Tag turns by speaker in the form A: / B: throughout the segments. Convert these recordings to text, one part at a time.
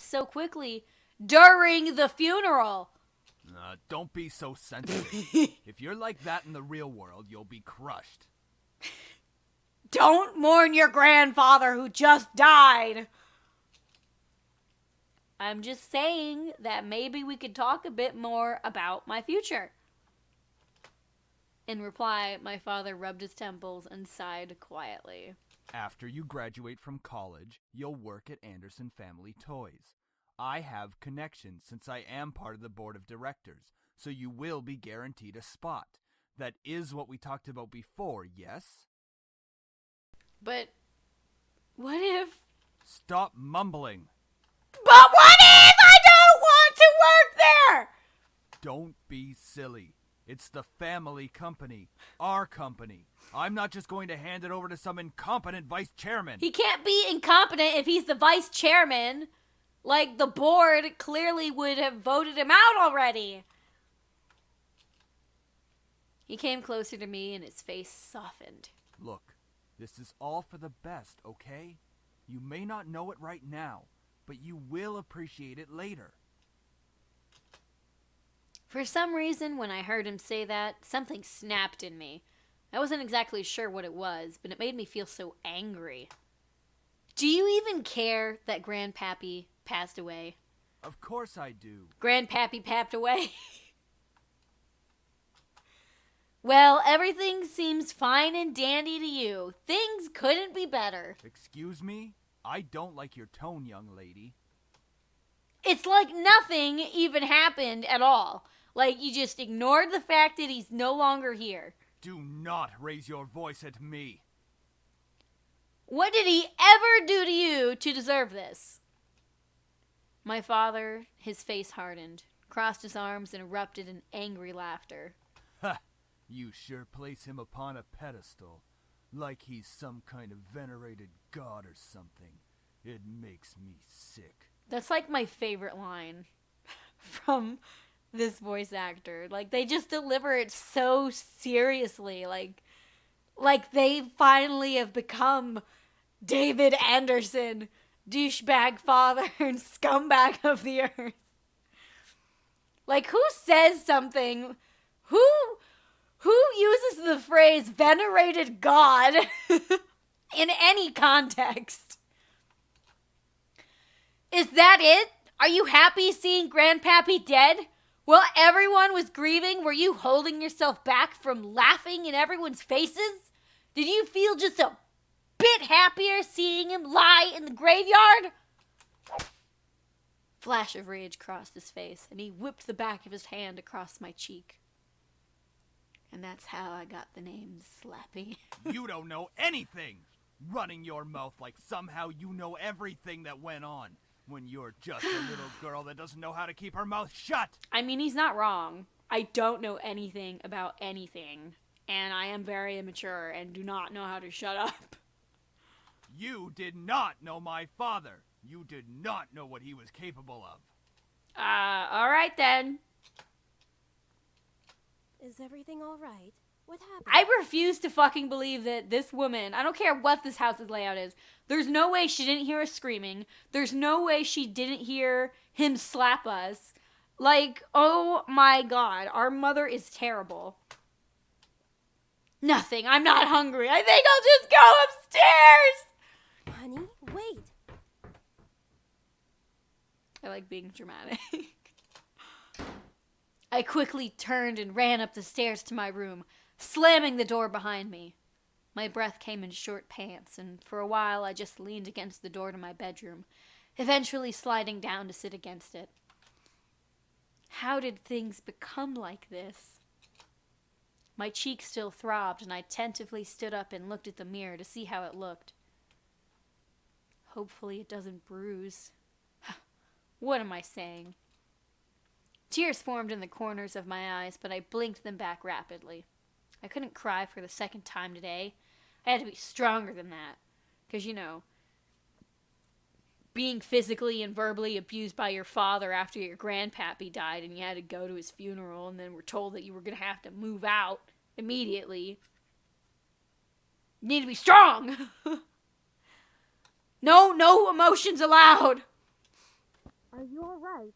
A: so quickly during the funeral.
B: Don't be so sensitive. If you're like that in the real world, you'll be crushed.
A: Don't mourn your grandfather who just died. I'm just saying that maybe we could talk a bit more about my future. In reply, my father rubbed his temples and sighed quietly.
B: After you graduate from college, you'll work at Anderson Family Toys. I have connections since I am part of the board of directors, so you will be guaranteed a spot. That is what we talked about before, yes?
A: But what if...
B: Stop mumbling.
A: But what if I don't want to work there?
B: Don't be silly. It's the family company. Our company. I'm not just going to hand it over to some incompetent vice chairman.
A: He can't be incompetent if he's the vice chairman. Like, the board clearly would have voted him out already. He came closer to me and his face softened.
B: Look, this is all for the best, okay? You may not know it right now, but you will appreciate it later.
A: For some reason, when I heard him say that, something snapped in me. I wasn't exactly sure what it was, but it made me feel so angry. Do you even care that Grandpappy passed away?
B: Of course I do.
A: Grandpappy passed away. Well, everything seems fine and dandy to you. Things couldn't be better.
B: Excuse me? I don't like your tone, young lady.
A: It's like nothing even happened at all. Like you just ignored the fact that he's no longer here.
B: Do not raise your voice at me.
A: What did he ever do to you to deserve this? My father, his face hardened, crossed his arms and erupted in angry laughter.
B: Ha! You sure place him upon a pedestal, like he's some kind of venerated god or something. It makes me sick.
A: That's like my favorite line from this voice actor. Like, they just deliver it so seriously. Like they finally have become David Anderson, douchebag father and scumbag of the earth. Like, who says something? Who uses the phrase venerated god in any context? Is that it? Are you happy seeing Grandpappy dead? While everyone was grieving, were you holding yourself back from laughing in everyone's faces? Did you feel just a bit happier seeing him lie in the graveyard? Flash of rage crossed his face, and he whipped the back of his hand across my cheek. And that's how I got the name Slappy.
B: You don't know anything! Running your mouth like somehow you know everything that went on, when you're just a little girl that doesn't know how to keep her mouth shut!
A: I mean, he's not wrong. I don't know anything about anything, and I am very immature and do not know how to shut up.
B: You did not know my father. You did not know what he was capable of.
A: Alright then.
C: Is everything all right? What happened?
A: I refuse to fucking believe that this woman, I don't care what this house's layout is, there's no way she didn't hear us screaming. There's no way she didn't hear him slap us. Like, oh my god, our mother is terrible. Nothing, I'm not hungry. I think I'll just go upstairs!
C: Honey, wait.
A: I like being dramatic. I quickly turned and ran up the stairs to my room, slamming the door behind me. My breath came in short pants, and for a while I just leaned against the door to my bedroom, eventually sliding down to sit against it. How did things become like this? My cheek still throbbed, and I tentatively stood up and looked at the mirror to see how it looked. Hopefully it doesn't bruise. What am I saying? Tears formed in the corners of my eyes, but I blinked them back rapidly. I couldn't cry for the second time today. I had to be stronger than that. Because, you know, being physically and verbally abused by your father after your grandpappy died and you had to go to his funeral and then were told that you were going to have to move out immediately. You need to be strong! No emotions allowed!
C: Are you alright?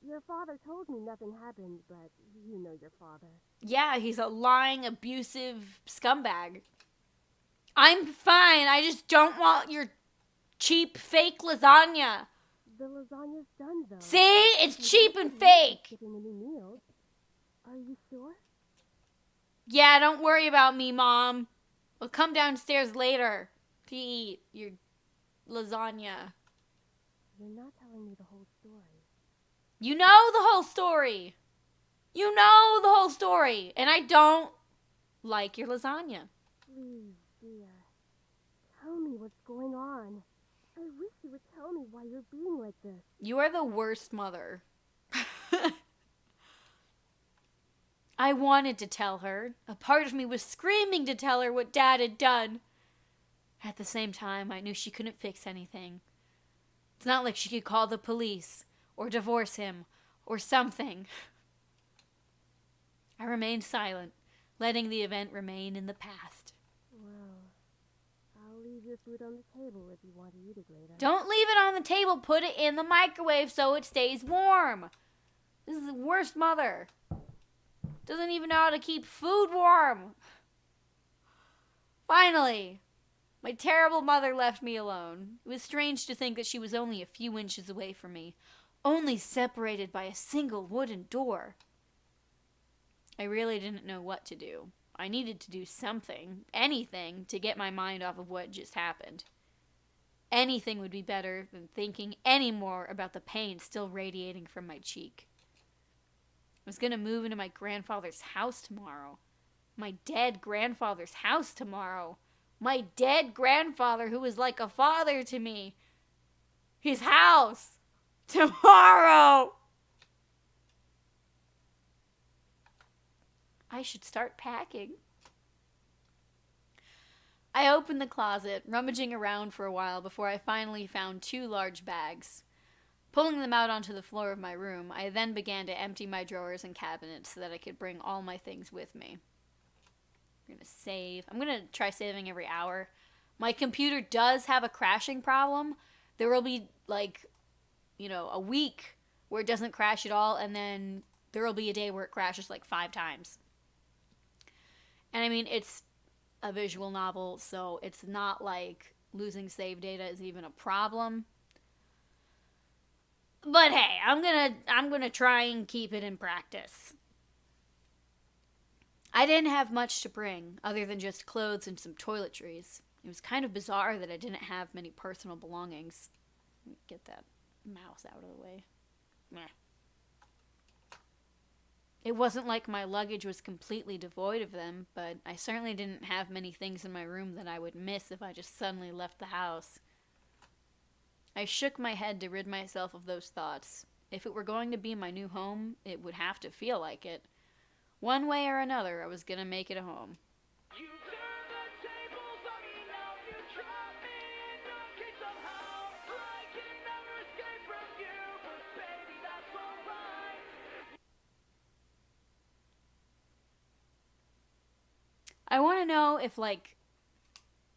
C: Your father told me nothing happened, but you know your father.
A: Yeah, he's a lying, abusive scumbag. I'm fine. I just don't want your cheap, fake lasagna.
C: The lasagna's done, though.
A: See? It's
C: I
A: cheap
C: don't
A: and
C: think we're
A: fake.
C: skipping any meals. Are you sure?
A: Yeah, don't worry about me, Mom. We'll come downstairs later to eat your lasagna.
C: You're not telling me the whole story.
A: You know the whole story. You know the whole story. And I don't like your lasagna.
C: Please, dear. Tell me what's going on. I wish you would tell me why you're being like this.
A: You are the worst mother. I wanted to tell her. A part of me was screaming to tell her what Dad had done. At the same time, I knew she couldn't fix anything. It's not like she could call the police, or divorce him, or something. I remained silent, letting the event remain in the past.
C: Well, I'll leave your food on the table if you want to eat it later.
A: Don't leave it on the table. Put it in the microwave so it stays warm. This is the worst mother. Doesn't even know how to keep food warm. Finally, my terrible mother left me alone. It was strange to think that she was only a few inches away from me, only separated by a single wooden door. I really didn't know what to do. I needed to do something, anything, to get my mind off of what just happened. Anything would be better than thinking any more about the pain still radiating from my cheek. I was going to move into my grandfather's house tomorrow. My dead grandfather's house tomorrow. My dead grandfather who was like a father to me. His house. Tomorrow. I should start packing. I opened the closet, rummaging around for a while before I finally found 2 large bags. Pulling them out onto the floor of my room, I then began to empty my drawers and cabinets so that I could bring all my things with me. I'm going to save. I'm going to try saving every hour. My computer does have a crashing problem. There will be, a week where it doesn't crash at all, and then there will be a day where it crashes 5 times. And I mean, it's a visual novel, so it's not like losing save data is even a problem. But hey, I'm gonna try and keep it in practice. I didn't have much to bring, other than just clothes and some toiletries. It was kind of bizarre that I didn't have many personal belongings. Let me get that mouse out of the way. Meh. It wasn't like my luggage was completely devoid of them, but I certainly didn't have many things in my room that I would miss if I just suddenly left the house. I shook my head to rid myself of those thoughts. If it were going to be my new home, it would have to feel like it. One way or another, I was gonna make it a home. I want to know if,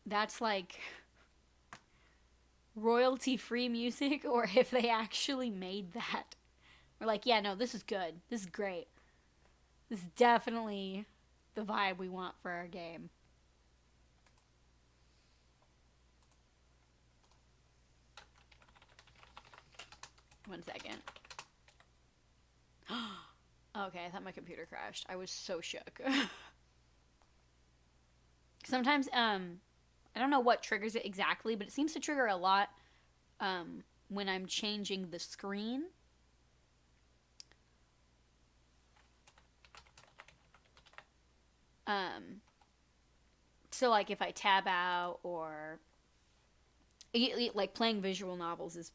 A: that's, royalty-free music, or if they actually made that. Or, yeah, no, this is good. This is great. This is definitely the vibe we want for our game. One second. Okay, I thought my computer crashed. I was so shook. Sometimes, I don't know what triggers it exactly, but it seems to trigger a lot when I'm changing the screen. So, if I tab out, or playing visual novels is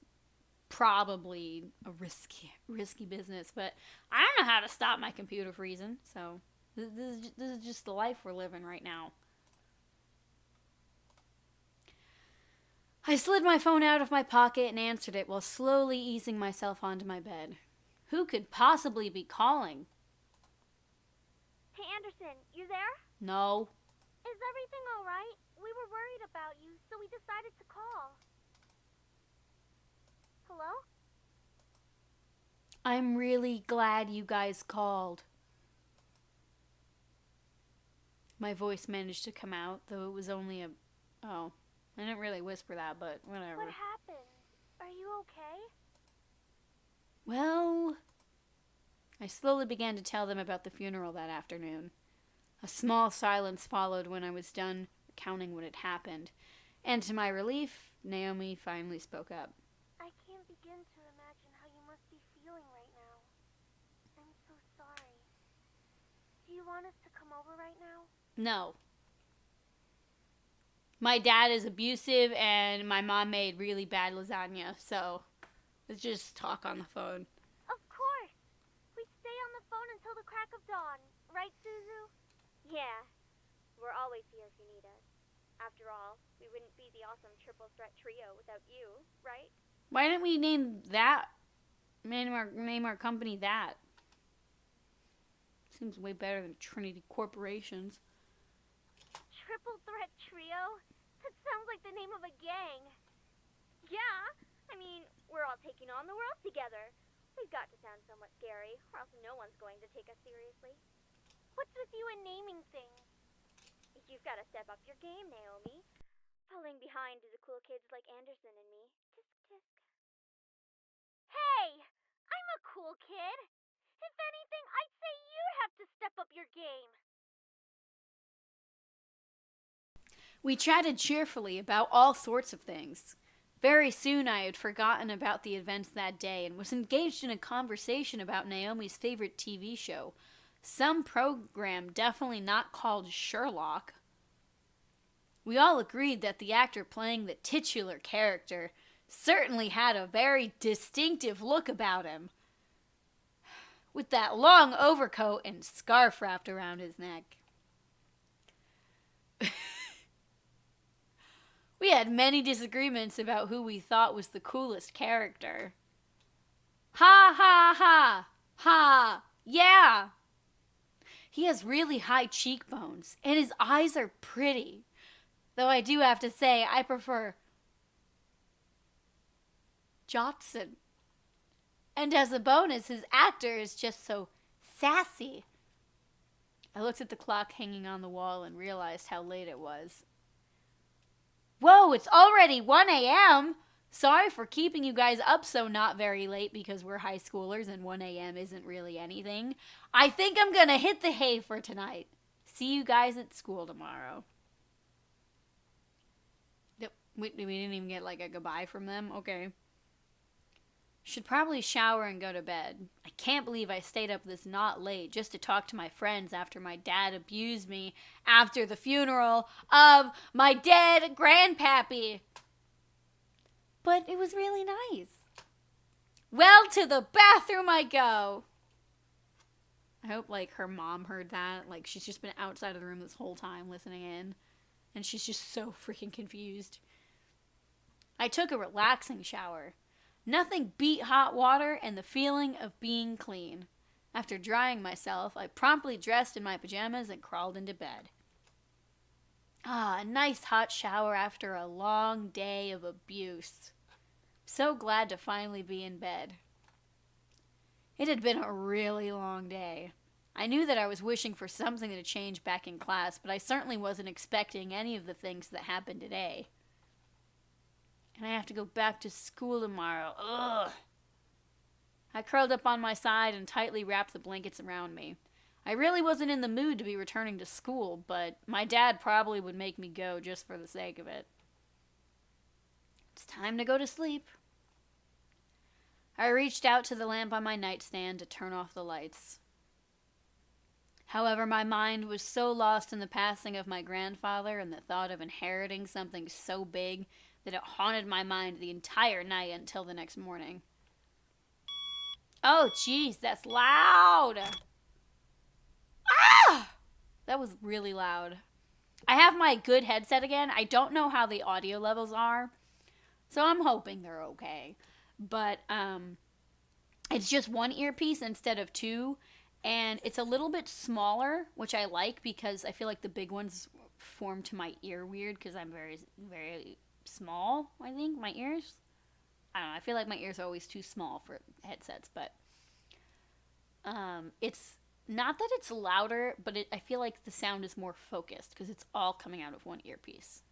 A: probably a risky business, but I don't know how to stop my computer freezing. So this is just the life we're living right now. I slid my phone out of my pocket and answered it while slowly easing myself onto my bed. Who could possibly be calling?
D: Hey, Anderson, you there?
A: No.
D: Is everything all right? We were worried about you, so we decided to call. Hello?
A: I'm really glad you guys called. My voice managed to come out, though it was only a... Oh, I didn't really whisper that, but whatever.
D: What happened? Are you okay?
A: Well, I slowly began to tell them about the funeral that afternoon. A small silence followed when I was done recounting what had happened, and to my relief, Naomi finally spoke up.
D: I can't begin to imagine how you must be feeling right now. I'm so sorry. Do you want us to come over right now?
A: No. My dad is abusive, and my mom made really bad lasagna, so let's just talk on the phone.
D: Of course! We stay on the phone until the crack of dawn. Right, Suzu? Yeah. We're always here if you need us. After all, we wouldn't be the awesome triple threat trio without you, right?
A: Why didn't we name our company that? Seems way better than Trinity Corporations.
D: Triple threat trio? That sounds like the name of a gang. Yeah, I mean, we're all taking on the world together. We've got to sound somewhat scary, or else no one's going to take us seriously. What's with you and naming things? You've got to step up your game, Naomi. Falling behind the cool kids like Anderson and me. Tisk, tisk. Hey! I'm a cool kid! If anything, I'd say you'd have to step up your game.
A: We chatted cheerfully about all sorts of things. Very soon I had forgotten about the events that day and was engaged in a conversation about Naomi's favorite TV show. Some program definitely not called Sherlock. We all agreed that the actor playing the titular character certainly had a very distinctive look about him, with that long overcoat and scarf wrapped around his neck. We had many disagreements about who we thought was the coolest character. Ha ha ha! Ha! Yeah! He has really high cheekbones, and his eyes are pretty. Though I do have to say, I prefer Jotson. And as a bonus, his actor is just so sassy. I looked at the clock hanging on the wall and realized how late it was. Whoa, it's already 1 a.m. Sorry for keeping you guys up so not very late because we're high schoolers and 1 a.m. isn't really anything. I think I'm gonna hit the hay for tonight. See you guys at school tomorrow. We didn't even get like a goodbye from them? Okay. Should probably shower and go to bed. I can't believe I stayed up this not late just to talk to my friends after my dad abused me after the funeral of my dead grandpappy. But it was really nice. Well, to the bathroom I go. I hope like her mom heard that. Like she's just been outside of the room this whole time listening in. And she's just so freaking confused. I took a relaxing shower. Nothing beat hot water and the feeling of being clean. After drying myself, I promptly dressed in my pajamas and crawled into bed. Ah, a nice hot shower after a long day of abuse. So glad to finally be in bed. It had been a really long day. I knew that I was wishing for something to change back in class, but I certainly wasn't expecting any of the things that happened today. And I have to go back to school tomorrow. Ugh. I curled up on my side and tightly wrapped the blankets around me. I really wasn't in the mood to be returning to school, but my dad probably would make me go just for the sake of it. It's time to go to sleep. I reached out to the lamp on my nightstand to turn off the lights. However, my mind was so lost in the passing of my grandfather and the thought of inheriting something so big that it haunted my mind the entire night until the next morning. Oh, jeez, that's loud! Ah! That was really loud. I have my good headset again. I don't know how the audio levels are, so I'm hoping they're okay. But it's just one earpiece instead of two, and it's a little bit smaller, which I like because I feel like the big ones form to my ear weird because I'm very, very small, I think, my ears. I don't know, I feel like my ears are always too small for headsets, but It's not that it's louder, but I feel like the sound is more focused because it's all coming out of one earpiece.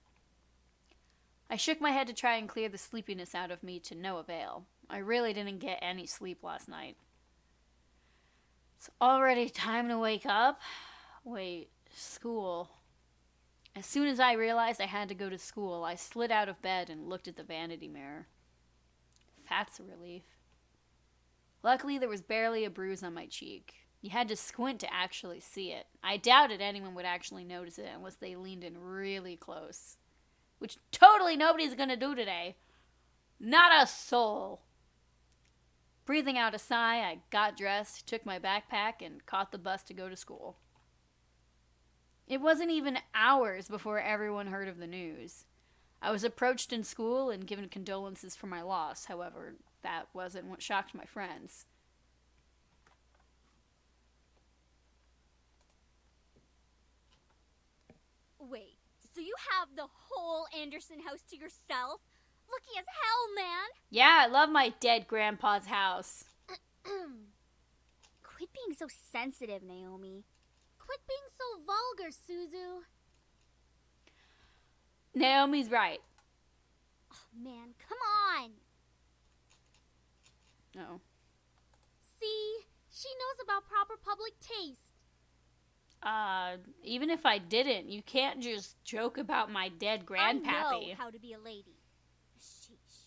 A: I shook my head to try and clear the sleepiness out of me to no avail. I really didn't get any sleep last night. It's already time to wake up? Wait, school. As soon as I realized I had to go to school, I slid out of bed and looked at the vanity mirror. That's a relief. Luckily, there was barely a bruise on my cheek. You had to squint to actually see it. I doubted anyone would actually notice it unless they leaned in really close. Which totally nobody's gonna do today. Not a soul. Breathing out a sigh, I got dressed, took my backpack, and caught the bus to go to school. It wasn't even hours before everyone heard of the news. I was approached in school and given condolences for my loss. However, that wasn't what shocked my friends.
D: Wait, so you have the whole Anderson house to yourself? Lucky as hell, man!
A: Yeah, I love my dead grandpa's house.
D: Quit being so sensitive, Naomi. Quit being so vulgar, Suzu.
A: Naomi's right.
D: Oh, man, come on!
A: Oh.
D: See? She knows about proper public taste.
A: Even if I didn't, you can't just joke about my dead grandpappy.
D: I know how to be a lady. Sheesh.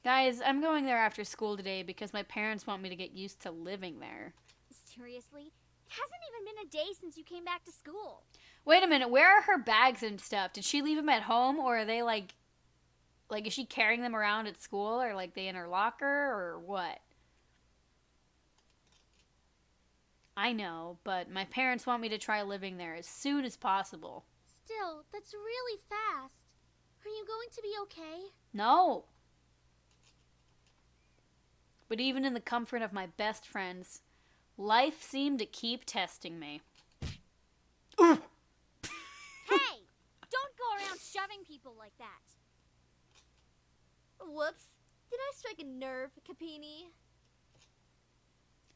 A: Guys, I'm going there after school today because my parents want me to get used to living there.
D: Seriously? It hasn't even been a day since you came back to school.
A: Wait a minute, where are her bags and stuff? Did she leave them at home, or are they like, is she carrying them around at school, or like they in her locker, or what? I know, but my parents want me to try living there as soon as possible.
D: Still, that's really fast. Are you going to be okay?
A: No. But even in the comfort of my best friends, life seemed to keep testing me.
D: Hey! Don't go around shoving people like that.
C: Whoops. Did I strike a nerve, Capini?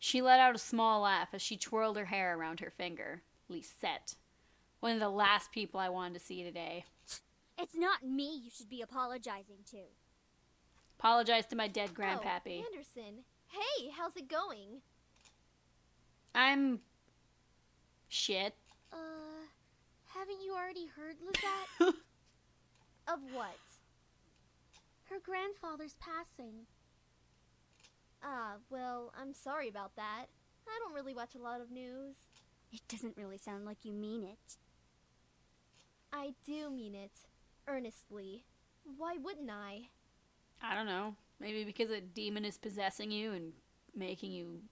A: She let out a small laugh as she twirled her hair around her finger. Lisette. One of the last people I wanted to see today.
D: It's not me you should be apologizing to.
A: Apologize to my dead grandpappy.
C: Oh, Anderson. Hey, how's it going?
A: I'm... shit.
C: Haven't you already heard, Lizette? Of what? Her grandfather's passing. Well, I'm sorry about that. I don't really watch a lot of news.
D: It doesn't really sound like you mean it.
C: I do mean it. Earnestly. Why wouldn't I?
A: I don't know. Maybe because a demon is possessing you and making you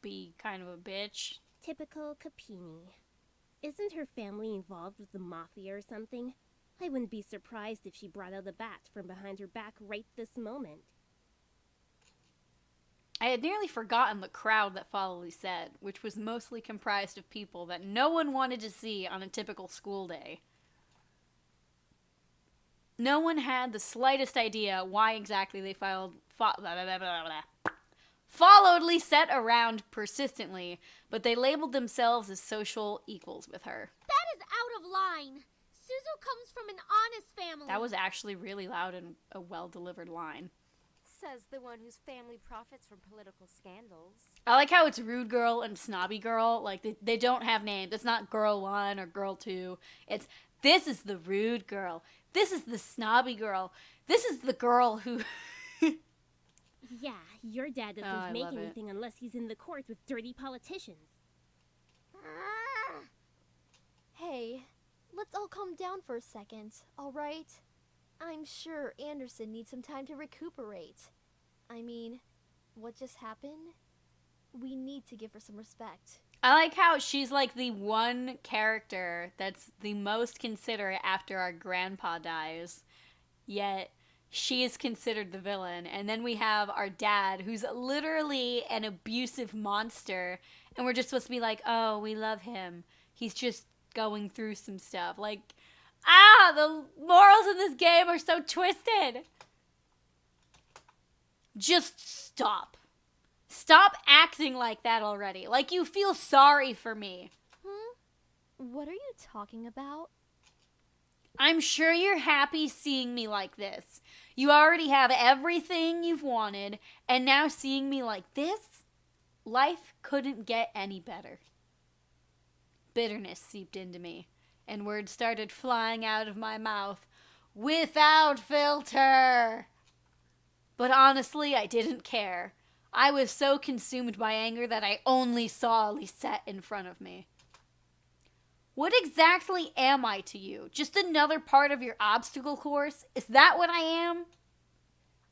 A: be kind of a bitch.
C: Typical Capini. Isn't her family involved with the mafia or something? I wouldn't be surprised if she brought out a bat from behind her back right this moment.
A: I had nearly forgotten the crowd that followed Lisette, which was mostly comprised of people that no one wanted to see on a typical school day. No one had the slightest idea why exactly they followed Lisette around persistently, but they labeled themselves as social equals with her.
C: That is out of line. Suzu comes from an honest family.
A: That was actually really loud and a well-delivered line.
C: Says the one whose family profits from political scandals.
A: I like how it's rude girl and snobby girl. Like, they don't have names. It's not girl 1 or girl 2. It's, this is the rude girl. This is the snobby girl. This is the girl who...
C: Yeah, your dad doesn't make anything unless he's in the court with dirty politicians. Hey, let's all calm down for a second, all right? I'm sure Anderson needs some time to recuperate. I mean, what just happened? We need to give her some respect.
A: I like how she's like the one character that's the most considerate after our grandpa dies, yet she is considered the villain. And then we have our dad, who's literally an abusive monster, and we're just supposed to be like, oh, we love him. He's just going through some stuff. Like, the morals in this game are so twisted. Just stop. Stop acting like that already. Like you feel sorry for me.
C: What are you talking about?
A: I'm sure you're happy seeing me like this. You already have everything you've wanted, and now seeing me like this? Life couldn't get any better. Bitterness seeped into me, and words started flying out of my mouth. Without filter! But honestly, I didn't care. I was so consumed by anger that I only saw Lisette in front of me. What exactly am I to you? Just another part of your obstacle course? Is that what I am?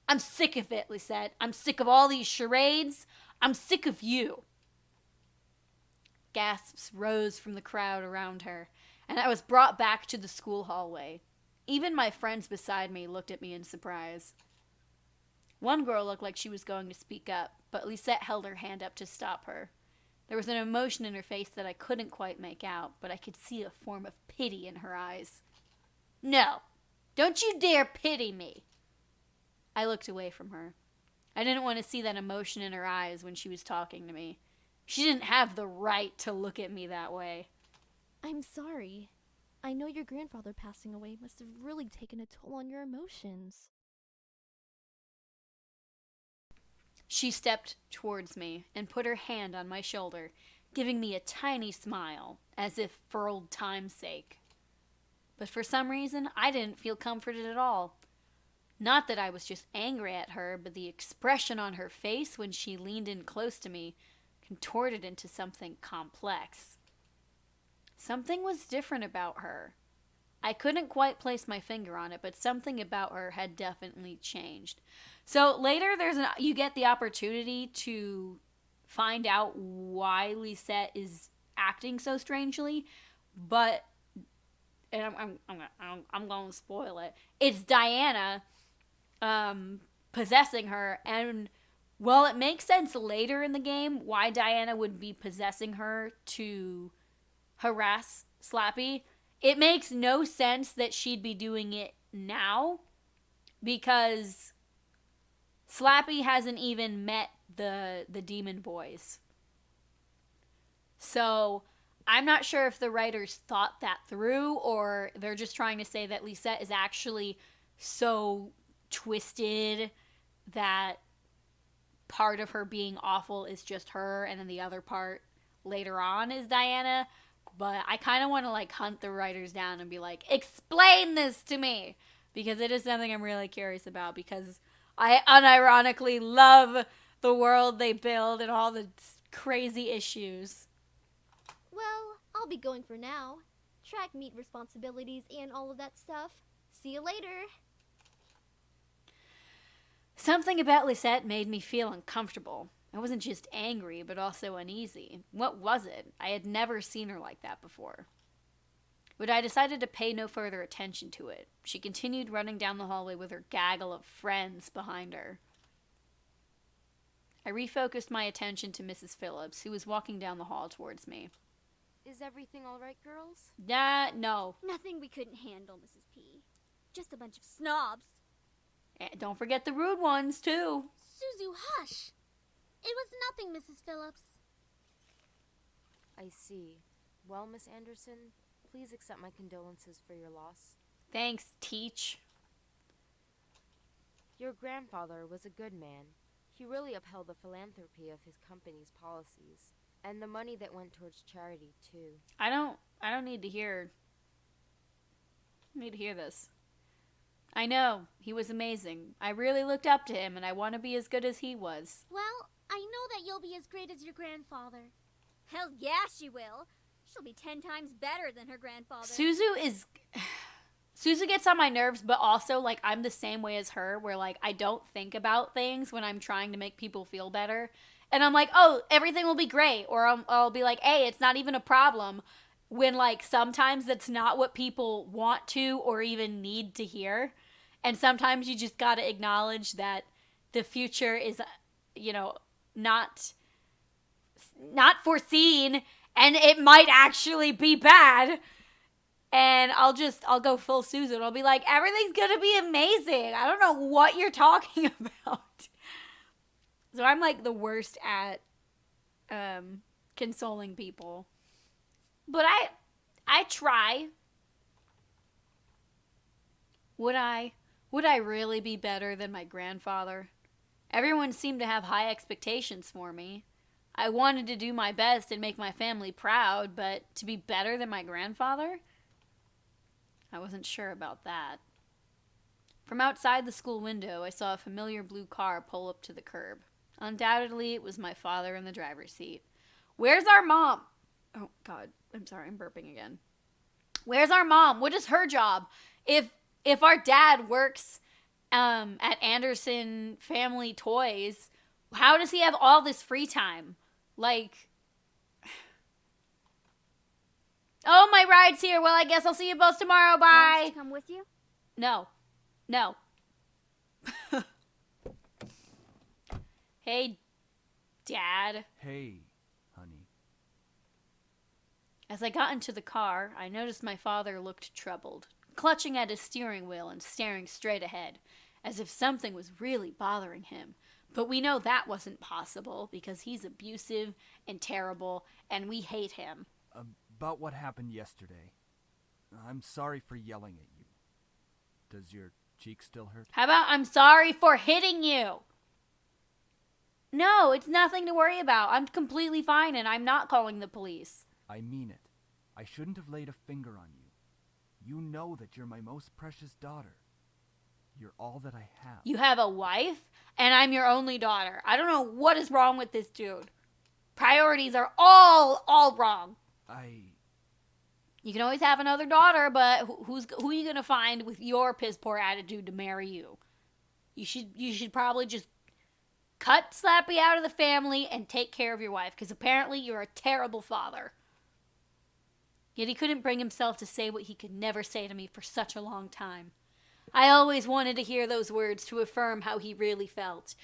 A: I'm sick of it, Lisette. I'm sick of all these charades. I'm sick of you. Gasps rose from the crowd around her, and I was brought back to the school hallway. Even my friends beside me looked at me in surprise. One girl looked like she was going to speak up, but Lisette held her hand up to stop her. There was an emotion in her face that I couldn't quite make out, but I could see a form of pity in her eyes. No, don't you dare pity me. I looked away from her. I didn't want to see that emotion in her eyes when she was talking to me. She didn't have the right to look at me that way.
C: I'm sorry. I know your grandfather passing away must have really taken a toll on your emotions.
A: She stepped towards me and put her hand on my shoulder, giving me a tiny smile, as if for old time's sake. But for some reason, I didn't feel comforted at all. Not that I was just angry at her, but the expression on her face when she leaned in close to me contorted into something complex. Something was different about her. I couldn't quite place my finger on it, but something about her had definitely changed. So later, you get the opportunity to find out why Lisette is acting so strangely, but and I'm going to spoil it. It's Diana possessing her, and well, it makes sense later in the game why Diana would be possessing her to harass Slappy. It makes no sense that she'd be doing it now because Slappy hasn't even met the demon boys. So I'm not sure if the writers thought that through or they're just trying to say that Lisette is actually so twisted that part of her being awful is just her and then the other part later on is Diana. But I kind of want to hunt the writers down and be like, explain this to me, because it is something I'm really curious about, because I unironically love the world they build and all the crazy issues.
C: Well, I'll be going for now. Track meet responsibilities and all of that stuff. See you later.
A: Something about Lisette made me feel uncomfortable. I wasn't just angry, but also uneasy. What was it? I had never seen her like that before. But I decided to pay no further attention to it. She continued running down the hallway with her gaggle of friends behind her. I refocused my attention to Mrs. Phillips, who was walking down the hall towards me.
E: Is everything all right, girls?
A: No.
D: Nothing we couldn't handle, Mrs. P. Just a bunch of snobs.
A: And don't forget the rude ones, too.
D: Suzu, hush. It was nothing, Mrs. Phillips.
E: I see. Well, Miss Anderson, please accept my condolences for your loss.
A: Thanks, Teach.
E: Your grandfather was a good man. He really upheld the philanthropy of his company's policies, and the money that went towards charity, too.
A: I don't need to hear this. I know, he was amazing. I really looked up to him, and I want to be as good as he was.
D: Well, I know that you'll be as great as your grandfather. Hell yeah, she will. She'll be 10 times better than her grandfather.
A: Suzu gets on my nerves, but also, I'm the same way as her, where, I don't think about things when I'm trying to make people feel better. And I'm like, oh, everything will be great. Or I'll be like, hey, it's not even a problem. When, sometimes that's not what people want to or even need to hear. And sometimes you just gotta acknowledge that the future is, not foreseen, and it might actually be bad. And I'll go full Susan. I'll be like, everything's gonna be amazing. I don't know what you're talking about. So I'm like the worst at consoling people. But I try. Would I really be better than my grandfather? Everyone seemed to have high expectations for me. I wanted to do my best and make my family proud, but to be better than my grandfather? I wasn't sure about that. From outside the school window, I saw a familiar blue car pull up to the curb. Undoubtedly, it was my father in the driver's seat. Where's our mom? Oh, God. I'm sorry, I'm burping again. Where's our mom? What is her job? If our dad works at Anderson Family Toys, how does he have all this free time? Like, oh, my ride's here. Well, I guess I'll see you both tomorrow. Bye.
D: Want us to come with you?
A: No. Hey, Dad.
B: Hey, honey.
A: As I got into the car, I noticed my father looked troubled, clutching at his steering wheel and staring straight ahead, as if something was really bothering him. But we know that wasn't possible, because he's abusive and terrible, and we hate him.
B: About what happened yesterday. I'm sorry for yelling at you. Does your cheek still hurt?
A: How about I'm sorry for hitting you? No, it's nothing to worry about. I'm completely fine, and I'm not calling the police.
B: I mean it. I shouldn't have laid a finger on you. You know that you're my most precious daughter. You're all that I have.
A: You have a wife, and I'm your only daughter. I don't know what is wrong with this dude. Priorities are all wrong. You can always have another daughter, but who are you gonna find with your piss poor attitude to marry you? You should probably just cut Slappy out of the family and take care of your wife, because apparently you're a terrible father. Yet he couldn't bring himself to say what he could never say to me for such a long time. I always wanted to hear those words to affirm how he really felt.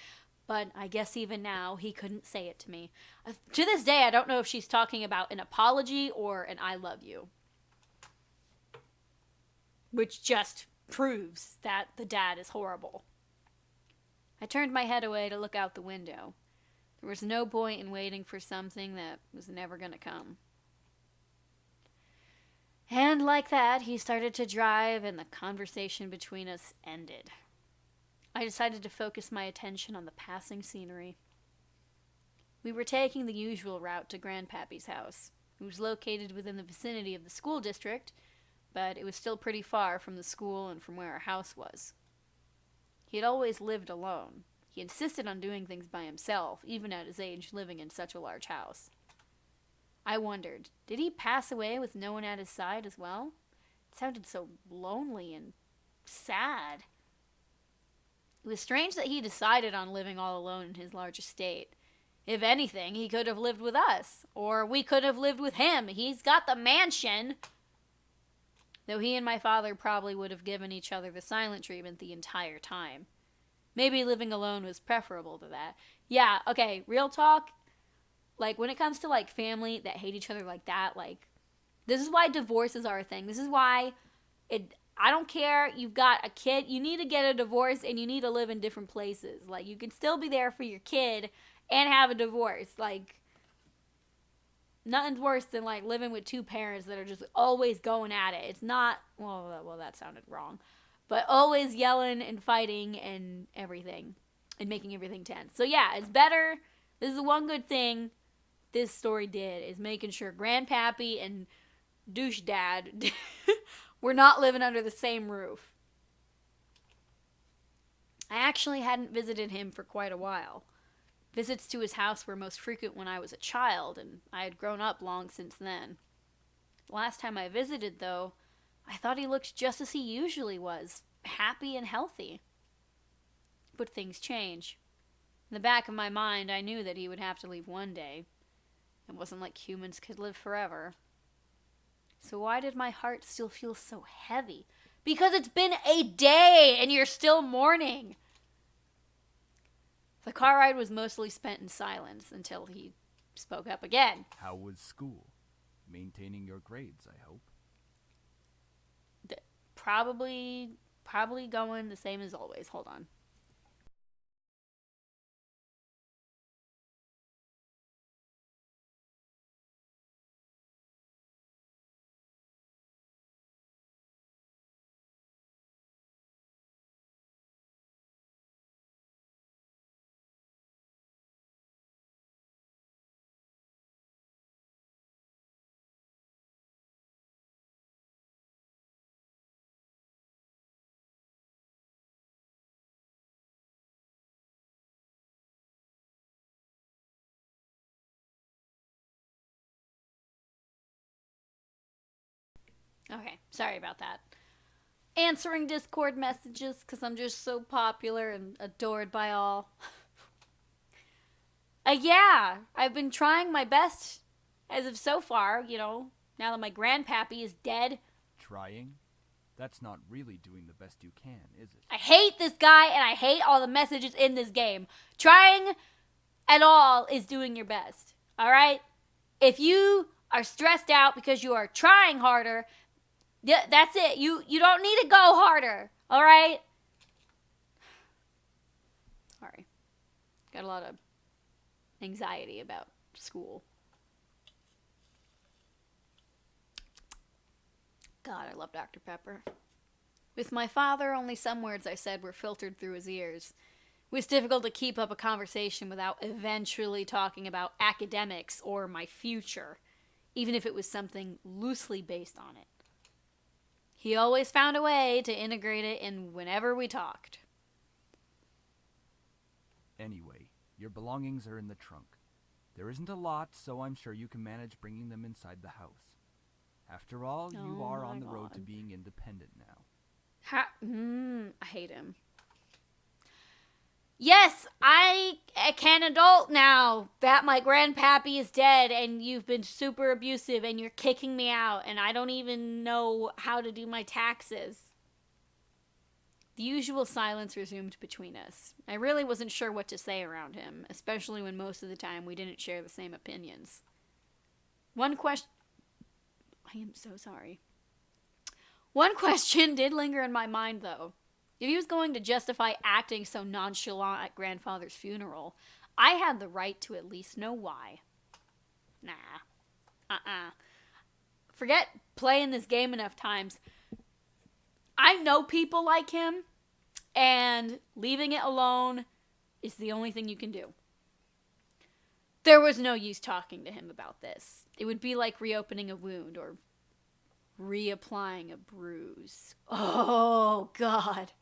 A: But I guess even now, he couldn't say it to me. To this day, I don't know if she's talking about an apology or an I love you. Which just proves that the dad is horrible. I turned my head away to look out the window. There was no point in waiting for something that was never going to come. And like that, he started to drive, and the conversation between us ended. I decided to focus my attention on the passing scenery. We were taking the usual route to Grandpappy's house. It was located within the vicinity of the school district, but it was still pretty far from the school and from where our house was. He had always lived alone. He insisted on doing things by himself, even at his age, living in such a large house. I wondered, did he pass away with no one at his side as well? It sounded so lonely and sad. It was strange that he decided on living all alone in his large estate. If anything, he could have lived with us, or we could have lived with him. He's got the mansion. Though he and my father probably would have given each other the silent treatment the entire time. Maybe living alone was preferable to that. Yeah, okay, real talk. Like, when it comes to, like, family that hate each other like that, like, this is why divorces are a thing. This is why I don't care, you've got a kid, you need to get a divorce and you need to live in different places. Like, you can still be there for your kid and have a divorce. Like, nothing's worse than, like, living with two parents that are just always going at it. It's not, well, that sounded wrong. But always yelling and fighting and everything. And making everything tense. So, yeah, it's better. This is the one good thing this story did, is making sure Grandpappy and Douche Dad were not living under the same roof. I actually hadn't visited him for quite a while. Visits to his house were most frequent when I was a child, and I had grown up long since then. The last time I visited, though, I thought he looked just as he usually was, happy and healthy. But things change. In the back of my mind, I knew that he would have to leave one day. It wasn't like humans could live forever. So why did my heart still feel so heavy? Because it's been a day and you're still mourning. The car ride was mostly spent in silence until he spoke up again.
B: How was school? Maintaining your grades, I hope.
A: Probably going the same as always. Hold on. Okay, sorry about that. Answering Discord messages because I'm just so popular and adored by all. Yeah, I've been trying my best as of so far, now that my grandpappy is dead.
B: Trying? That's not really doing the best you can, is it?
A: I hate this guy and I hate all the messages in this game. Trying at all is doing your best, alright? If you are stressed out because you are trying harder, that's it. You don't need to go harder, alright? Sorry. Got a lot of anxiety about school. God, I love Dr. Pepper. With my father, only some words I said were filtered through his ears. It was difficult to keep up a conversation without eventually talking about academics or my future, even if it was something loosely based on it. He always found a way to integrate it in whenever we talked.
B: Anyway, your belongings are in the trunk. There isn't a lot, so I'm sure you can manage bringing them inside the house. After all, you are on the road to being independent now.
A: I hate him. Yes, I can adult now that my grandpappy is dead and you've been super abusive and you're kicking me out and I don't even know how to do my taxes. The usual silence resumed between us. I really wasn't sure what to say around him, especially when most of the time we didn't share the same opinions. One question did linger in my mind, though. If he was going to justify acting so nonchalant at grandfather's funeral, I had the right to at least know why. Nah. Forget playing this game enough times. I know people like him, and leaving it alone is the only thing you can do. There was no use talking to him about this. It would be like reopening a wound or reapplying a bruise. Oh, God.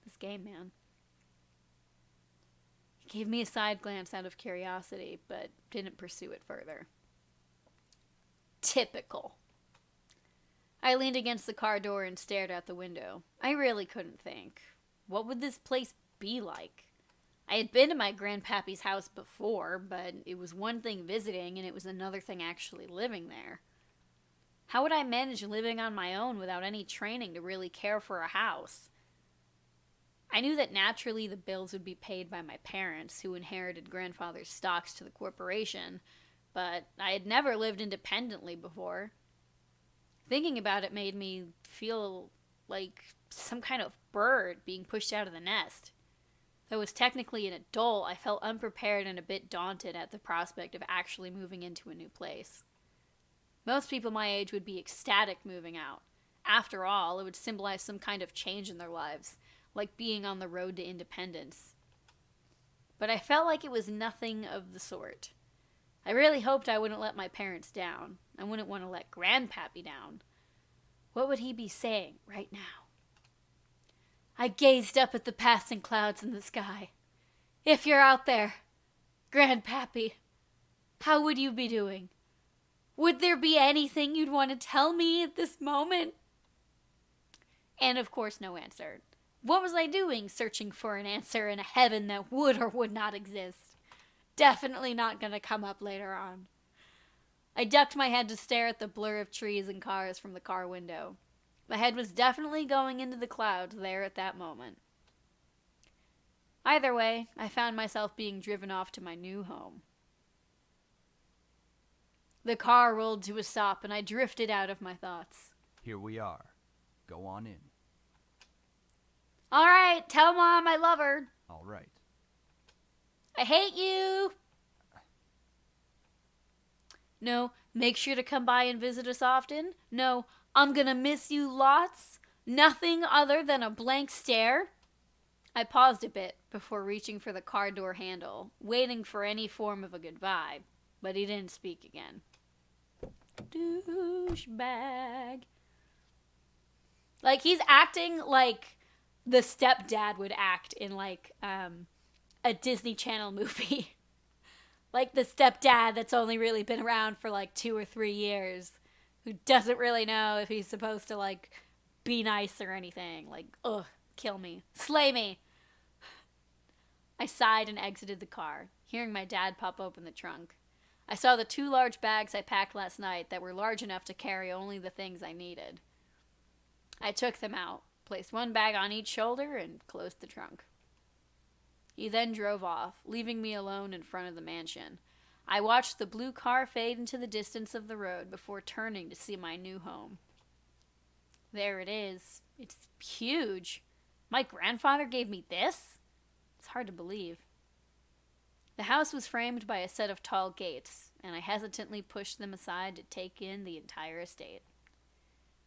A: This game, man. He gave me a side glance out of curiosity, but didn't pursue it further. Typical. I leaned against the car door and stared out the window. I really couldn't think. What would this place be like? I had been to my grandpappy's house before, but it was one thing visiting and it was another thing actually living there. How would I manage living on my own without any training to really care for a house? I knew that naturally the bills would be paid by my parents, who inherited grandfather's stocks to the corporation, but I had never lived independently before. Thinking about it made me feel like some kind of bird being pushed out of the nest. Though I was technically an adult, I felt unprepared and a bit daunted at the prospect of actually moving into a new place. Most people my age would be ecstatic moving out. After all, it would symbolize some kind of change in their lives, like being on the road to independence. But I felt like it was nothing of the sort. I really hoped I wouldn't let my parents down. I wouldn't want to let Grandpappy down. What would he be saying right now? I gazed up at the passing clouds in the sky. If you're out there, Grandpappy, how would you be doing? Would there be anything you'd want to tell me at this moment? And of course, no answer. What was I doing searching for an answer in a heaven that would or would not exist? Definitely not going to come up later on. I ducked my head to stare at the blur of trees and cars from the car window. My head was definitely going into the clouds there at that moment. Either way, I found myself being driven off to my new home. The car rolled to a stop and I drifted out of my thoughts.
B: Here we are. Go on in.
A: All right, tell Mom I love her.
B: All right.
A: I hate you. No, make sure to come by and visit us often. No, I'm gonna miss you lots. Nothing other than a blank stare. I paused a bit before reaching for the car door handle, waiting for any form of a goodbye, but he didn't speak again. Douchebag. Like, he's acting like the stepdad would act in, like, a Disney Channel movie. Like the stepdad that's only really been around for like 2 or 3 years, who doesn't really know if he's supposed to like be nice or anything. Like, ugh, kill me. Slay me. I sighed and exited the car, hearing my dad pop open the trunk. I saw the 2 large bags I packed last night that were large enough to carry only the things I needed. I took them out, placed 1 bag on each shoulder, and closed the trunk. He then drove off, leaving me alone in front of the mansion. I watched the blue car fade into the distance of the road before turning to see my new home. There it is. It's huge. My grandfather gave me this? It's hard to believe. The house was framed by a set of tall gates, and I hesitantly pushed them aside to take in the entire estate.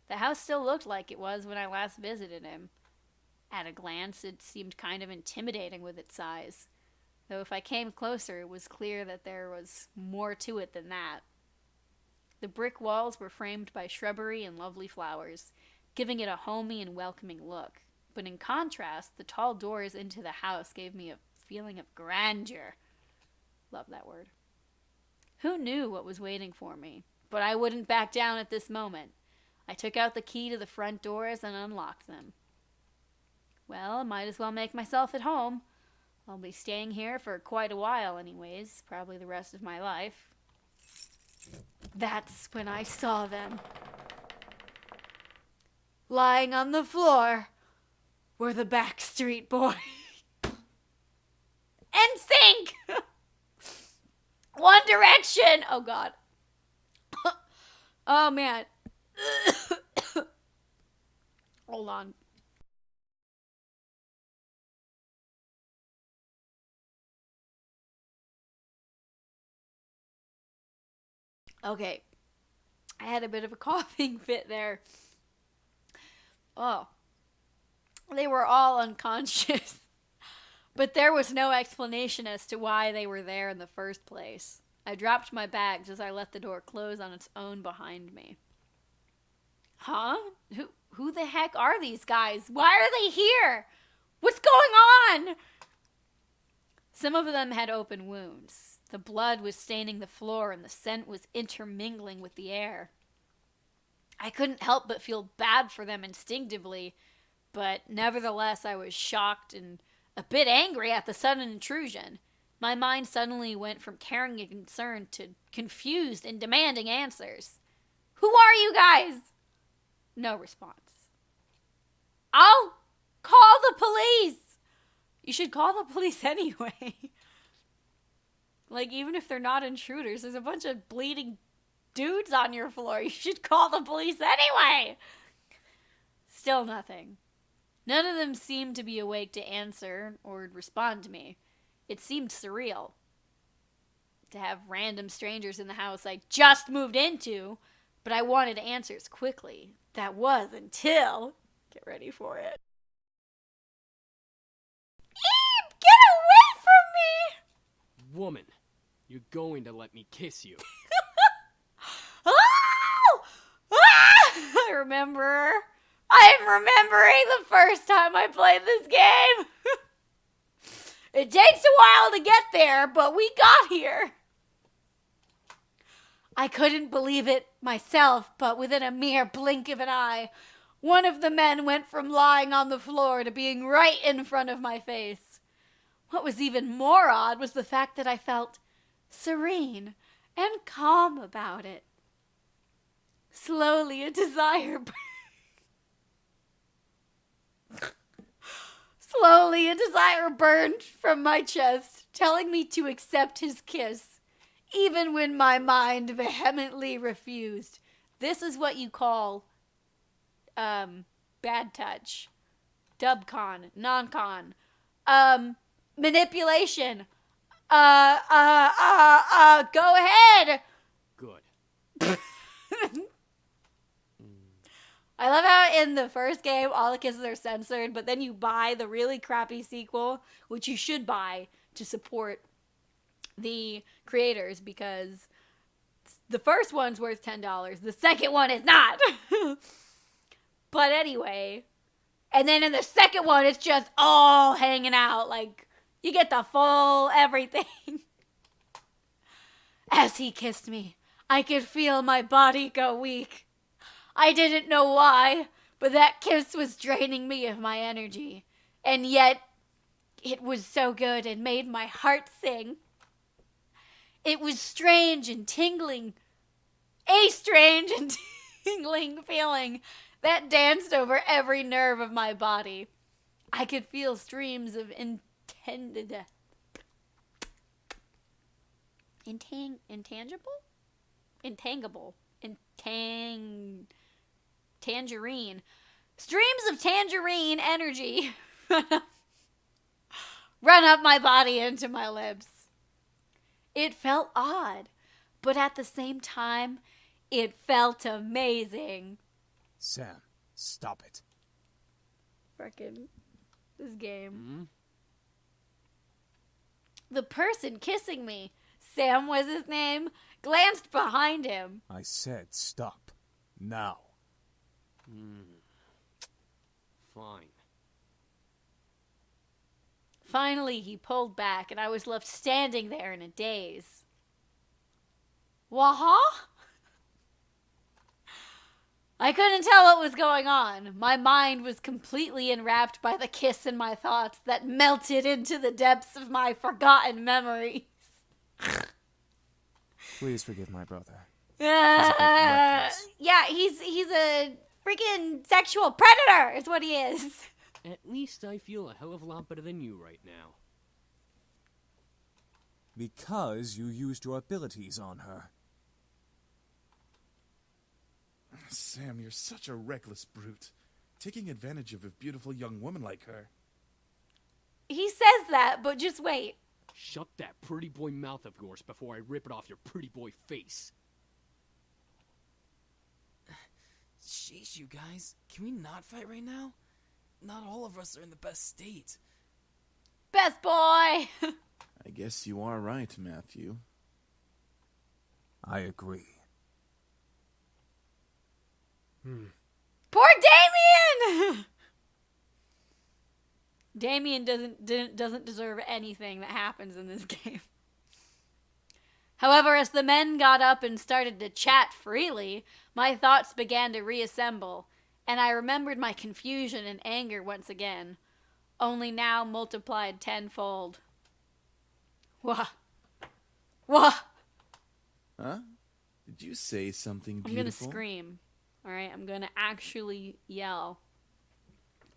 A: The house still looked like it was when I last visited him. At a glance, it seemed kind of intimidating with its size, though if I came closer, it was clear that there was more to it than that. The brick walls were framed by shrubbery and lovely flowers, giving it a homey and welcoming look. But in contrast, the tall doors into the house gave me a feeling of grandeur. Love that word. Who knew what was waiting for me? But I wouldn't back down at this moment. I took out the key to the front doors and unlocked them. Well, might as well make myself at home. I'll be staying here for quite a while anyways, probably the rest of my life. That's when I saw them. Lying on the floor were the Backstreet Boys. NSYNC! One Direction! Oh, God. Oh, man. Hold on. Okay. I had a bit of a coughing fit there. Oh. They were all unconscious. But there was no explanation as to why they were there in the first place. I dropped my bags as I let the door close on its own behind me. Huh? Who the heck are these guys? Why are they here? What's going on? Some of them had open wounds. The blood was staining the floor and the scent was intermingling with the air. I couldn't help but feel bad for them instinctively, but nevertheless I was shocked and a bit angry at the sudden intrusion. My mind suddenly went from caring and concerned to confused and demanding answers. Who are you guys? No response. I'll call the police. You should call the police anyway. Like, even if they're not intruders, there's a bunch of bleeding dudes on your floor. You should call the police anyway. Still nothing. None of them seemed to be awake to answer or respond to me. It seemed surreal to have random strangers in the house I just moved into, but I wanted answers quickly. That was until... Get ready for it. Eve, get away from me!
F: Woman, you're going to let me kiss you.
A: Oh! Ah! I remember. I'm remembering the first time I played this game. It takes a while to get there, but we got here. I couldn't believe it myself, but within a mere blink of an eye, one of the men went from lying on the floor to being right in front of my face. What was even more odd was the fact that I felt serene and calm about it. Slowly, a desire burned from my chest, telling me to accept his kiss, even when my mind vehemently refused. This is what you call, bad touch. Dubcon, non-con, manipulation. Go ahead.
F: Good.
A: I love how in the first game all the kisses are censored, but then you buy the really crappy sequel, which you should buy to support the creators, because the first one's worth $10. The second one is not. But anyway, and then in the second one, it's just all hanging out. Like, you get the full everything. As he kissed me, I could feel my body go weak. I didn't know why, but that kiss was draining me of my energy. And yet, it was so good and made my heart sing. It was strange and tingling. A strange and tingling feeling that danced over every nerve of my body. I could feel streams of tangerine. Streams of tangerine energy run up my body into my lips. It felt odd, but at the same time, it felt amazing.
F: Sam, stop it.
A: Frickin' this game.
F: Hmm?
A: The person kissing me, Sam was his name, glanced behind him.
F: I said stop. Now. Fine.
A: Finally, he pulled back, and I was left standing there in a daze. Waha? I couldn't tell what was going on. My mind was completely enwrapped by the kiss in my thoughts that melted into the depths of my forgotten memories.
G: Please forgive my brother.
A: Yeah, he's a freaking sexual predator, is what he is.
F: At least I feel a hell of a lot better than you right now.
G: Because you used your abilities on her.
H: Sam, you're such a reckless brute. Taking advantage of a beautiful young woman like her.
A: He says that, but just wait.
F: Shut that pretty boy mouth of yours before I rip it off your pretty boy face.
I: Sheesh, you guys. Can we not fight right now? Not all of us are in the best state.
A: Best boy!
H: I guess you are right, Matthew.
G: I agree.
A: Poor Damien! Damien doesn't deserve anything that happens in this game. However, as the men got up and started to chat freely, my thoughts began to reassemble, and I remembered my confusion and anger once again, only now multiplied tenfold. Wah. Wah!
H: Huh? Did you say something beautiful?
A: I'm gonna scream. Alright, I'm gonna actually yell.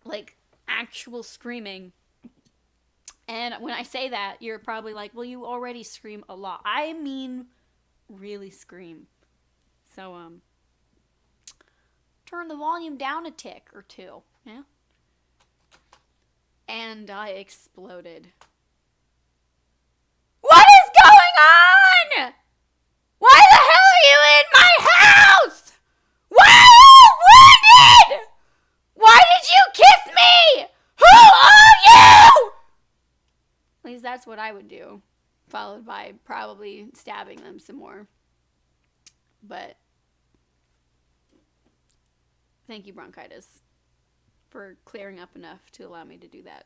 A: Like, actual screaming. And when I say that, you're probably like, well, you already scream a lot. I mean, really scream. So, turn the volume down a tick or two, yeah? And I exploded. What is going on? Why the hell are you in my house? Why are you wounded? Why did you kiss me? Who are you? At least that's what I would do. Followed by probably stabbing them some more. But thank you, Bronchitis, for clearing up enough to allow me to do that.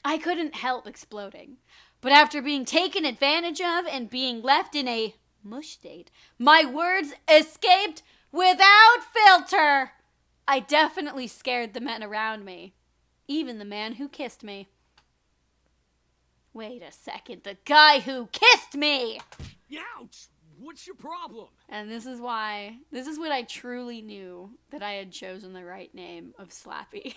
A: I couldn't help exploding. But after being taken advantage of and being left in a mush state, my words escaped without filter. I definitely scared the men around me. Even the man who kissed me. Wait a second, the guy who kissed me!
F: Ouch! What's your problem?
A: And this is what I truly knew that I had chosen the right name of Slappy.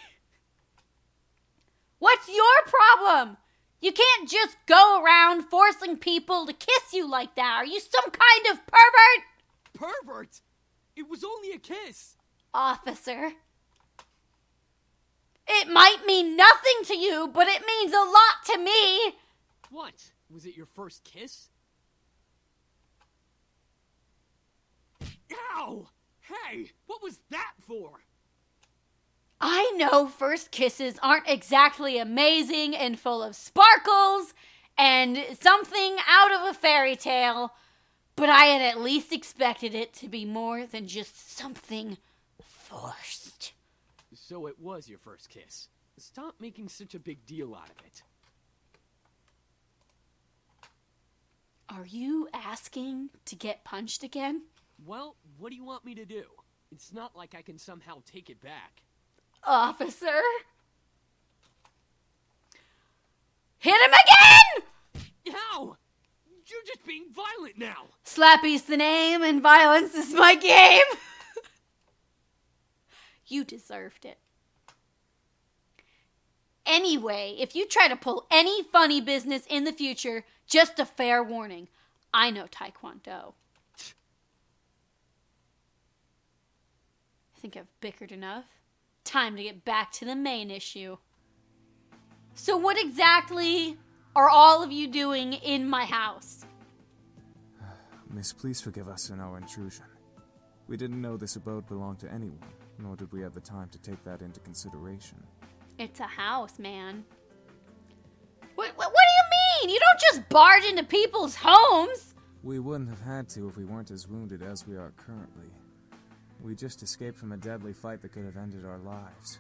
A: What's your problem? You can't just go around forcing people to kiss you like that. Are you some kind of pervert?
F: Pervert? It was only a kiss.
A: Officer. It might mean nothing to you, but it means a lot to me.
F: What? Was it your first kiss? Ow! Hey, what was that for?
A: I know first kisses aren't exactly amazing and full of sparkles and something out of a fairy tale, but I had at least expected it to be more than just something forced.
F: So it was your first kiss. Stop making such a big deal out of it.
A: Are you asking to get punched again?
F: Well, what do you want me to do? It's not like I can somehow take it back.
A: Officer? Hit him again!
F: How? You're just being violent now.
A: Slappy's the name and violence is my game. You deserved it. Anyway, if you try to pull any funny business in the future, just a fair warning. I know Taekwondo. I think I've bickered enough. Time to get back to the main issue. So what exactly are all of you doing in my house?
G: Miss, please forgive us in our intrusion. We didn't know this abode belonged to anyone, nor did we have the time to take that into consideration.
A: It's a house, man. What do you mean? You don't just barge into people's homes!
G: We wouldn't have had to if we weren't as wounded as we are currently. We just escaped from a deadly fight that could have ended our lives.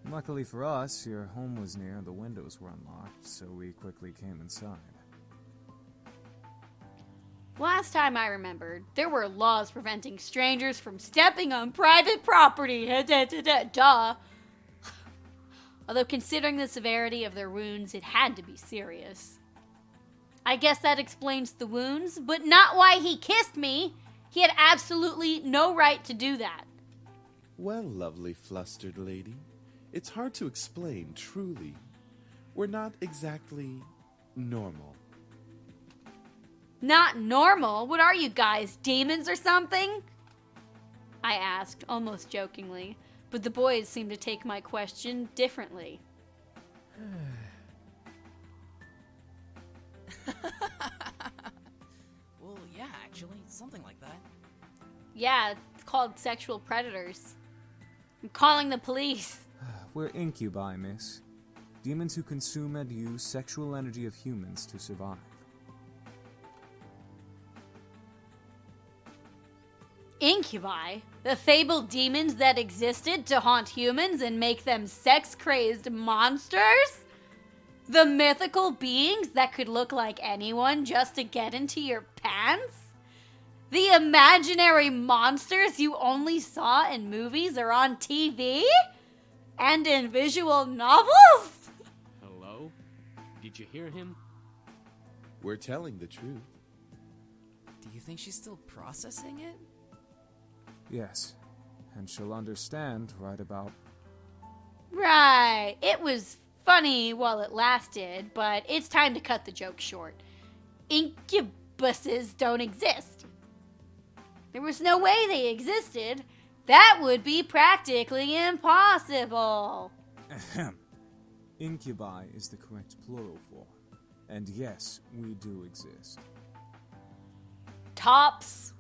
G: Luckily for us, your home was near and the windows were unlocked, so we quickly came inside.
A: Last time I remembered, there were laws preventing strangers from stepping on private property. Duh. Although considering the severity of their wounds, it had to be serious. I guess that explains the wounds, but not why he kissed me. He had absolutely no right to do that.
H: Well, lovely flustered lady, it's hard to explain, truly. We're not exactly normal.
A: Not normal? What are you guys, demons or something? I asked, almost jokingly, but the boys seemed to take my question differently.
I: Well, yeah, actually, something like that.
A: Yeah, it's called sexual predators. I'm calling the police.
G: We're incubi, miss. Demons who consume and use sexual energy of humans to survive.
A: Incubi? The fabled demons that existed to haunt humans and make them sex-crazed monsters? The mythical beings that could look like anyone just to get into your pants? The imaginary monsters you only saw in movies or on TV? And in visual novels?
F: Hello? Did you hear him?
H: We're telling the truth.
I: Do you think she's still processing it?
G: Yes, and she'll understand right about...
A: Right. It was funny while it lasted, but it's time to cut the joke short. Incubuses don't exist. There was no way they existed. That would be practically impossible.
G: Ahem. Incubi is the correct plural form. And yes, we do exist.
A: Tops.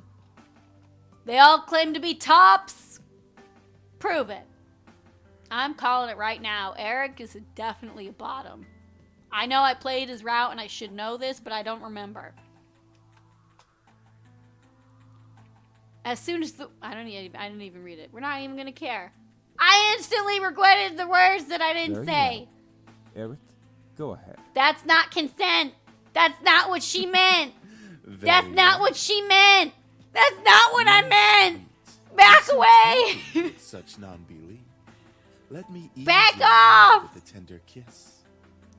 A: They all claim to be tops. Prove it. I'm calling it right now. Eric is definitely a bottom. I know I played his route and I should know this, but I don't remember. As soon as the... I didn't even read it. We're not even going to care. I instantly regretted the words that I didn't say.
G: Well. Eric, go ahead.
A: That's not consent. That's not what she meant.
H: That's
A: not what she meant. That's not what I meant. Back away.
H: With such non-belief. Let me ease
A: Back
H: you
A: off.
H: with a tender kiss.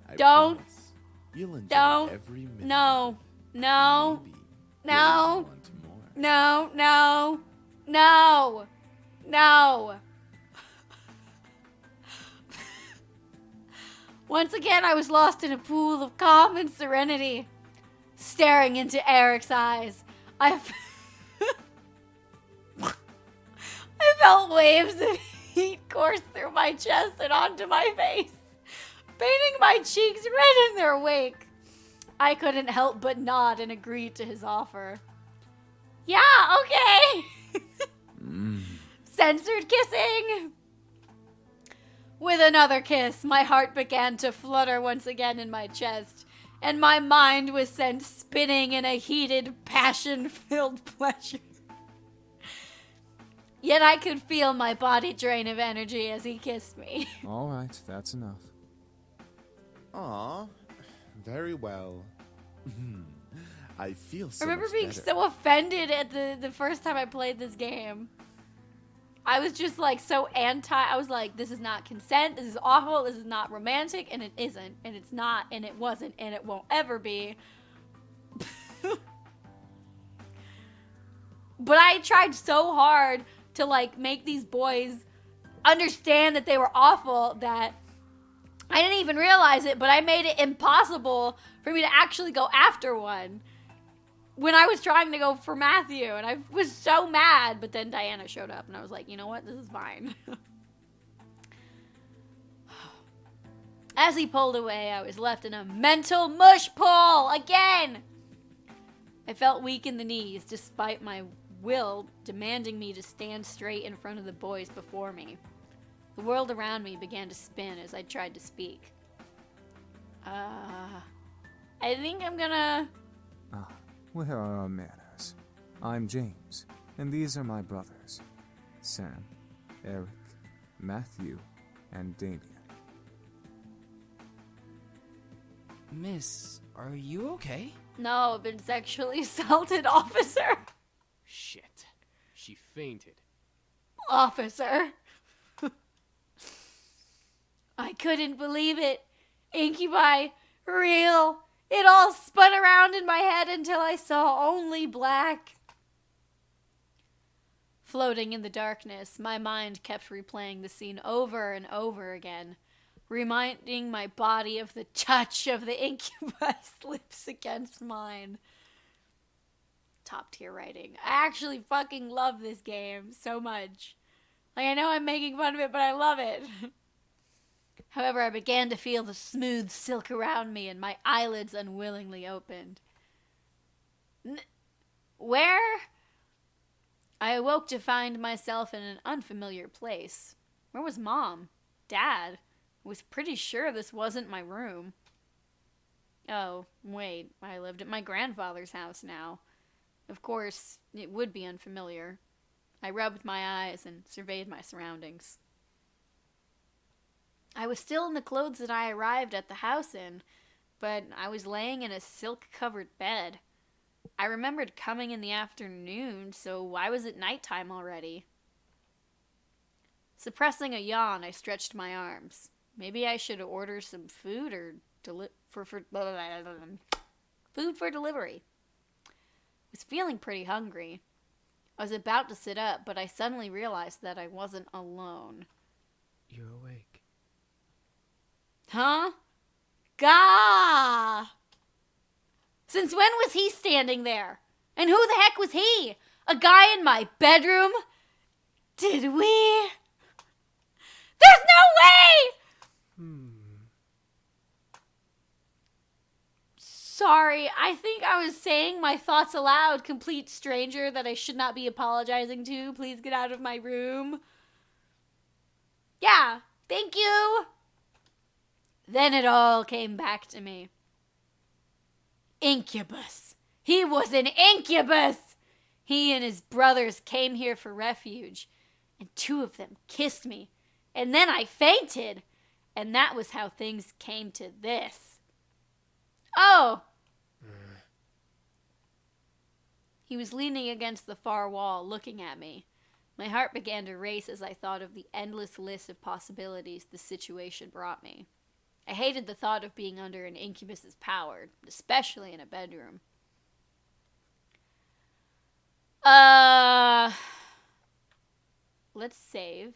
H: I
A: Don't.
H: promise you'll enjoy
A: Don't.
H: every minute.
A: No. No.
H: Maybe
A: No.
H: you'll want more.
A: No. No. No. No. Once again, I was lost in a pool of calm and serenity, staring into Eric's eyes. I felt waves of heat course through my chest and onto my face, painting my cheeks red in their wake. I couldn't help but nod and agree to his offer. Yeah, okay. Censored kissing. With another kiss, my heart began to flutter once again in my chest, and my mind was sent spinning in a heated, passion-filled pleasure. Yet I could feel my body drain of energy as he kissed me.
G: All right, that's enough.
H: Aw, very well. I feel so
A: I remember
H: much
A: being
H: better.
A: so offended at the first time I played this game. I was just like so I was like, this is not consent, this is awful, this is not romantic, and it isn't, and it's not, and it wasn't, and it won't ever be. But I tried so hard to like make these boys understand that they were awful that I didn't even realize it, but I made it impossible for me to actually go after one when I was trying to go for Matthew, and I was so mad. But then Diana showed up, and I was like, you know what? This is fine. As he pulled away, I was left in a mental mush pull again. I felt weak in the knees, despite my will demanding me to stand straight in front of the boys before me. The world around me began to spin as I tried to speak. I think I'm gonna...
G: Where are our manners? I'm James, and these are my brothers, Sam, Eric, Matthew, and Damien.
I: Miss, are you okay?
A: No, I've been sexually assaulted, officer.
F: Shit. She fainted.
A: Officer. I couldn't believe it. Incubi, real. It all spun around in my head until I saw only black. Floating in the darkness, my mind kept replaying the scene over and over again, reminding my body of the touch of the incubus lips against mine. Top tier writing. I actually fucking love this game so much. Like, I know I'm making fun of it, but I love it. However, I began to feel the smooth silk around me, and my eyelids unwillingly opened. Where? I awoke to find myself in an unfamiliar place. Where was Mom? Dad? I was pretty sure this wasn't my room. Oh, wait, I lived at my grandfather's house now. Of course, it would be unfamiliar. I rubbed my eyes and surveyed my surroundings. I was still in the clothes that I arrived at the house in, but I was laying in a silk-covered bed. I remembered coming in the afternoon, so why was it nighttime already? Suppressing a yawn, I stretched my arms. Maybe I should order some food or food for delivery. I was feeling pretty hungry. I was about to sit up, but I suddenly realized that I wasn't alone.
F: You're awake.
A: Huh? Gah! Since when was he standing there? And who the heck was he? A guy in my bedroom? Did we? There's no way! Sorry, I think I was saying my thoughts aloud, complete stranger that I should not be apologizing to. Please get out of my room. Yeah, thank you. Then it all came back to me. Incubus. He was an incubus! He and his brothers came here for refuge, and 2 of them kissed me, and then I fainted, and that was how things came to this. Oh! He was leaning against the far wall, looking at me. My heart began to race as I thought of the endless list of possibilities the situation brought me. I hated the thought of being under an incubus's power, especially in a bedroom. Let's save.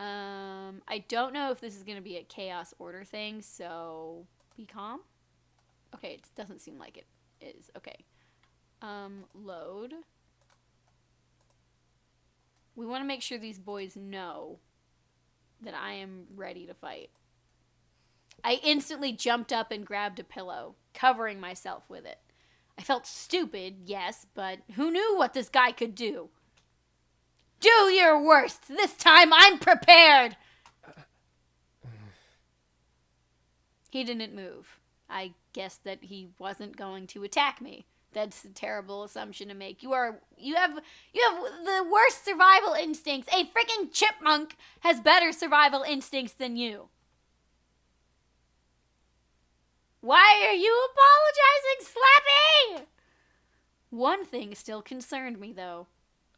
A: I don't know if this is going to be a chaos order thing, so be calm. Okay, it doesn't seem like it is. Okay. Load. We want to make sure these boys know that I am ready to fight. I instantly jumped up and grabbed a pillow, covering myself with it. I felt stupid, yes, but who knew what this guy could do? Do your worst! This time I'm prepared! He didn't move. I guessed that he wasn't going to attack me. That's a terrible assumption to make. You have the worst survival instincts. A freaking chipmunk has better survival instincts than you. Why are you apologizing, Slappy? One thing still concerned me, though.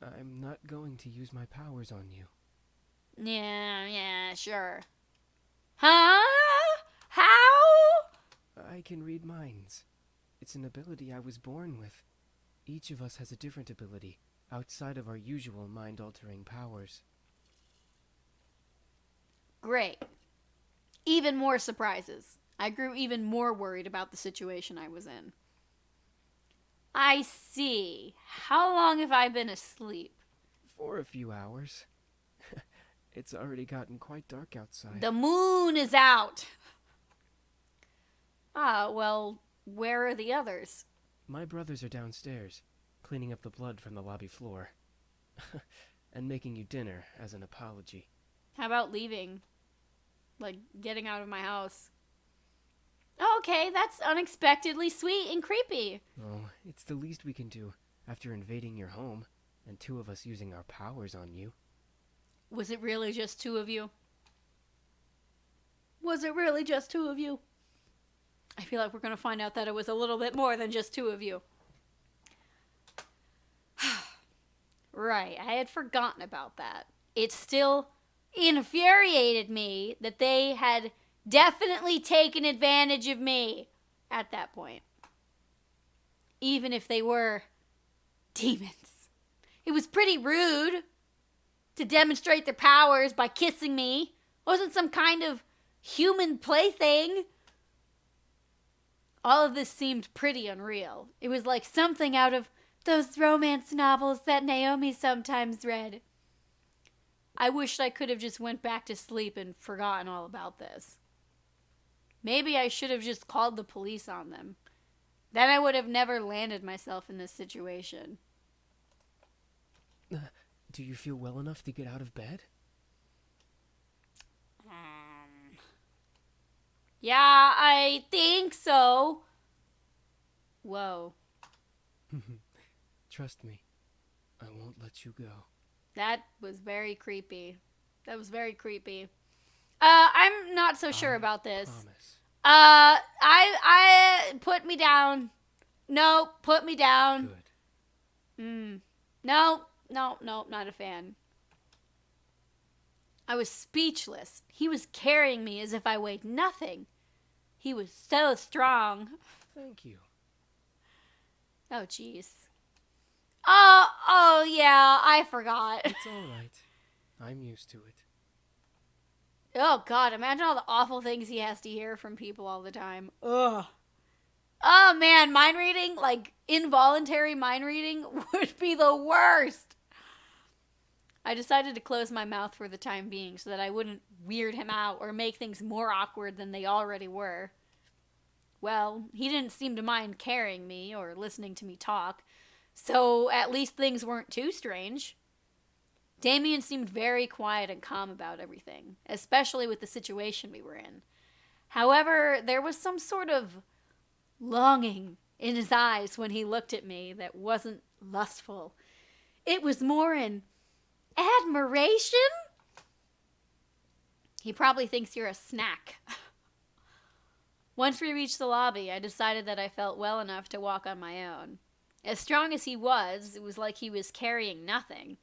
J: I'm not going to use my powers on you.
A: Yeah, sure. Huh? How?
J: I can read minds. It's an ability I was born with. Each of us has a different ability, outside of our usual mind-altering powers.
A: Great. Even more surprises. I grew even more worried about the situation I was in. I see. How long have I been asleep?
J: For a few hours. It's already gotten quite dark outside.
A: The moon is out. Well, where are the others?
J: My brothers are downstairs, cleaning up the blood from the lobby floor. And making you dinner as an apology.
A: How about leaving? Like, getting out of my house. Okay, that's unexpectedly sweet and creepy.
J: Oh, it's the least we can do after invading your home and two of us using our powers on you.
A: Was it really just two of you? Was it really just two of you? I feel like we're going to find out that it was a little bit more than just two of you. Right, I had forgotten about that. It still infuriated me that they had definitely taken advantage of me at that point. Even if they were demons. It was pretty rude to demonstrate their powers by kissing me. It wasn't some kind of human plaything. All of this seemed pretty unreal. It was like something out of those romance novels that Naomi sometimes read. I wished I could have just went back to sleep and forgotten all about this. Maybe I should have just called the police on them. Then I would have never landed myself in this situation.
J: Do you feel well enough to get out of bed?
A: Yeah, I think so. Whoa.
J: Trust me, I won't let you go.
A: That was very creepy. That was very creepy. I'm not so sure about this.
J: Promise.
A: I put me down. No, put me down.
J: Good.
A: No, not a fan. I was speechless. He was carrying me as if I weighed nothing. He was so strong.
J: Thank you.
A: Oh, jeez. Oh, yeah, I forgot.
J: It's all right. I'm used to it.
A: Oh, God, imagine all the awful things he has to hear from people all the time. Ugh. Oh, man, mind reading, like involuntary mind reading, would be the worst. I decided to close my mouth for the time being so that I wouldn't weird him out or make things more awkward than they already were. Well, he didn't seem to mind carrying me or listening to me talk, so at least things weren't too strange. Damien seemed very quiet and calm about everything, especially with the situation we were in. However, there was some sort of longing in his eyes when he looked at me that wasn't lustful. It was more an admiration? He probably thinks you're a snack. Once we reached the lobby, I decided that I felt well enough to walk on my own. As strong as he was, it was like he was carrying nothing.